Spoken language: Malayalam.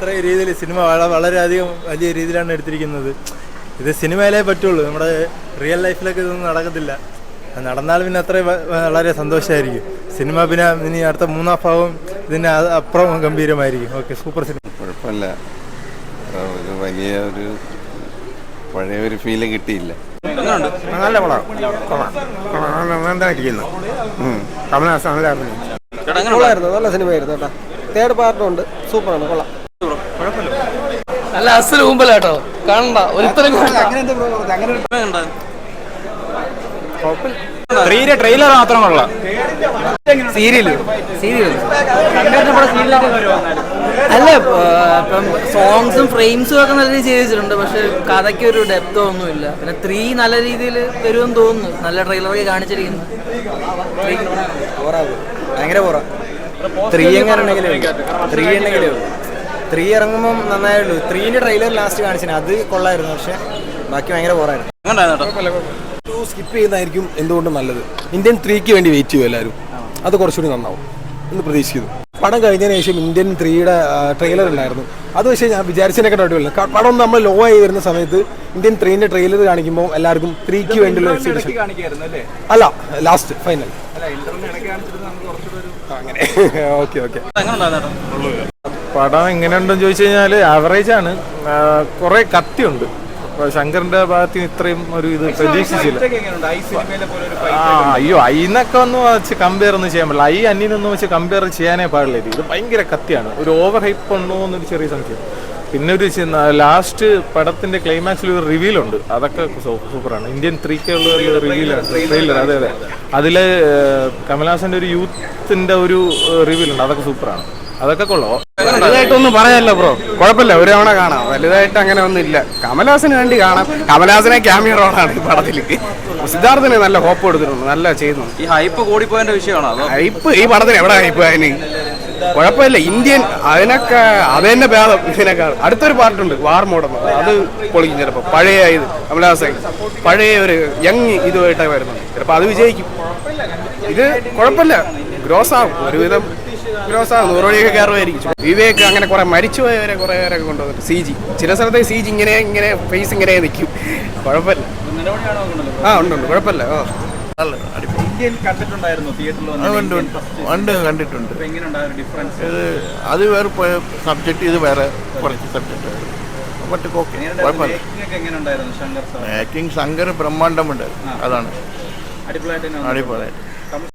അത്രയും രീതിയിൽ സിനിമ വളരെയധികം വലിയ രീതിയിലാണ് എടുത്തിരിക്കുന്നത്. ഇത് സിനിമയിലേ പറ്റുള്ളൂ, നമ്മുടെ റിയൽ ലൈഫിലൊക്കെ ഇതൊന്നും നടക്കത്തില്ല. നടന്നാൽ പിന്നെ അത്രയും വളരെ സന്തോഷമായിരിക്കും സിനിമ. പിന്നെ ഇനി അടുത്ത മൂന്നാം ഭാഗവും ഇതിന് അപ്പുറം ഗംഭീരമായിരിക്കും. Okay, super cinema. കുഴപ്പമില്ല, ഒരു വലിയ ഒരു പഴയ ഒരു ഫീല് കിട്ടിയില്ല. നല്ല കൊള്ളാം, നന്നായിട്ടിരിക്കുന്നു. കമലഹാസൻ നല്ല സിനിമയായിരുന്നു കേട്ടോ. തേർഡ് പാർട്ടുണ്ട്, സൂപ്പറാണ്, കൊള്ളാം. നല്ല അസൽ മുമ്പിലാട്ടോ, കാണണ്ട ഒരിത്തരം. ട്രെയിലർ മാത്രം കൊള്ളാം. സീരിയല് അല്ല, ഇപ്പം സോങ്സും ഫ്രെയിംസും ഒക്കെ നല്ല രീതിയിൽ ചെയ്ത് വെച്ചിട്ടുണ്ട്. പക്ഷെ കഥയ്ക്ക് ഒരു ഡെപ്തോ ഒന്നുമില്ല. പിന്നെ 3 നല്ല രീതിയിൽ വരുമെന്ന് തോന്നുന്നു. നല്ല ട്രെയിലറൊക്കെ കാണിച്ചിരിക്കുന്നു. ഭയങ്കര പോറാ. 3 ഇറങ്ങുമ്പം നന്നായുള്ളൂ. 3ന്റെ ട്രെയിലർ ലാസ്റ്റ് കാണിച്ചിന്, അത് കൊള്ളായിരുന്നു. പക്ഷെ ബാക്കി ഭയങ്കര പോറായിരുന്നു. സ്കിപ്പ് ചെയ്യുന്നതായിരിക്കും എന്തുകൊണ്ടും നല്ലത്. ഇന്ത്യൻ 3ക്ക് വേണ്ടി വെയിറ്റ് ചെയ്യും എല്ലാവരും. അത് കുറച്ചുകൂടി നന്നാവും എന്ന് പ്രതീക്ഷിക്കുന്നു. പടം കഴിഞ്ഞതിന് ശേഷം ഇന്ത്യൻ 3യുടെ ട്രെയിലർ ഉണ്ടായിരുന്നു. അത് പക്ഷേ ഞാൻ വിചാരിച്ചതിനൊക്കെ അടിപൊളിയാണ്. പടം നമ്മൾ ലോ ആയി വരുന്ന സമയത്ത് ഇന്ത്യൻ 3ന്റെ ട്രെയിലർ കാണിക്കുമ്പോൾ എല്ലാവർക്കും 3ക്ക് വേണ്ടിയുള്ള എക്സിബിഷൻ അല്ല, ലാസ്റ്റ് ഫൈനൽ അങ്ങനെ. Okay okay. പടം എങ്ങനെയുണ്ടെന്ന് ചോദിച്ചു കഴിഞ്ഞാൽ ആവറേജ് ആണ്. കുറെ കത്തിയുണ്ട്. ശങ്കറിന്റെ ഭാഗത്ത് ഇത്രയും ഒരു ഇത് പ്രതീക്ഷിച്ചില്ല. അയ്യോ, ഐന്നൊക്കെ ഒന്നും വെച്ച് കമ്പയർ ഒന്നും ചെയ്യാൻ പറ്റില്ല. അന്യനൊന്നും വെച്ച് കമ്പയർ ചെയ്യാനേ പാടില്ല. ഇത് ഭയങ്കര കത്തിയാണ്. ഒരു ഓവർ ഹൈപ്പ് ഉണ്ടോ എന്നൊരു ചെറിയ സംശയം. പിന്നെ ഒരു ലാസ്റ്റ് പടത്തിന്റെ ക്ലൈമാക്സിൽ ഒരു റിവീലുണ്ട്, അതൊക്കെ സൂപ്പറാണ്. ഇന്ത്യൻ 3ക്കുള്ള ഒരു റിവീലാണ്, ട്രെയിലർ. അതെ അതെ, അതില് കമലഹാസന്റെ ഒരു യൂത്തിന്റെ ഒരു റിവീലുണ്ട്, അതൊക്കെ സൂപ്പറാണ്. അതൊക്കെ കൊള്ളാം. വലുതായിട്ടൊന്നും പറയാനല്ല ബ്രോ, കുഴപ്പമില്ല, ഒരു തവണ കാണാം. വലുതായിട്ട് അങ്ങനെ ഒന്നും ഇല്ല. കമലഹാസന് വേണ്ടി കാണാം. കമലഹാസനെ ക്യാമിയോ റോളാണ് ഈ പടത്തിലേക്ക്. സിദ്ധാർത്ഥന് നല്ല ഹോപ്പ് കൊടുത്തിട്ടുണ്ട്, നല്ല ചെയ്യുന്നു. ഈ ഹൈപ്പ് കൂടിപ്പോയതിന്റെ വിഷയമാണോ? ഹൈപ്പ് ഈ പടത്തിന് എവിടെ ഹൈപ്പ്? അതിന് കുഴപ്പമില്ല. ഇന്ത്യൻ അതിനൊക്കെ അത് തന്നെ ഭേദം ഇതിനേക്കാൾ. അടുത്തൊരു പാർട്ടുണ്ട് വാർ മോഡൽ, അത് പൊളിക്കും ചിലപ്പോൾ. പഴയ ഇത് കമലഹാസൻ പഴയ ഒരു യങ് ഇതുമായിട്ടാണ് വരുന്നത്, ചിലപ്പോൾ അത് വിജയിക്കും. ഇത് കുഴപ്പമില്ല, ഗ്രോസ് ആവും, ഒരുവിധം ഗ്രോസ് ആവും. 100 കോടിയൊക്കെ കയറുമായിരിക്കും. വിവേക് അങ്ങനെ കുറെ മരിച്ചുപോയവരെ കുറെ പേരൊക്കെ കൊണ്ടുവന്നിട്ട് CG ചില സ്ഥലത്ത് CG ഇങ്ങനെ ഫേസ് ഇങ്ങനെ നിൽക്കും. കുഴപ്പമില്ല. ഉണ്ട്, കുഴപ്പമില്ല. കണ്ടിട്ടുണ്ട്. അത് വേറെ സബ്ജക്ട്, ഇത് വേറെ കുറച്ച് സബ്ജക്ട്. ആക്ടിങ് ശങ്കർ ബ്രഹ്മാണ്ടമുണ്ട്, അതാണ് അടിപൊളിയായിട്ട്.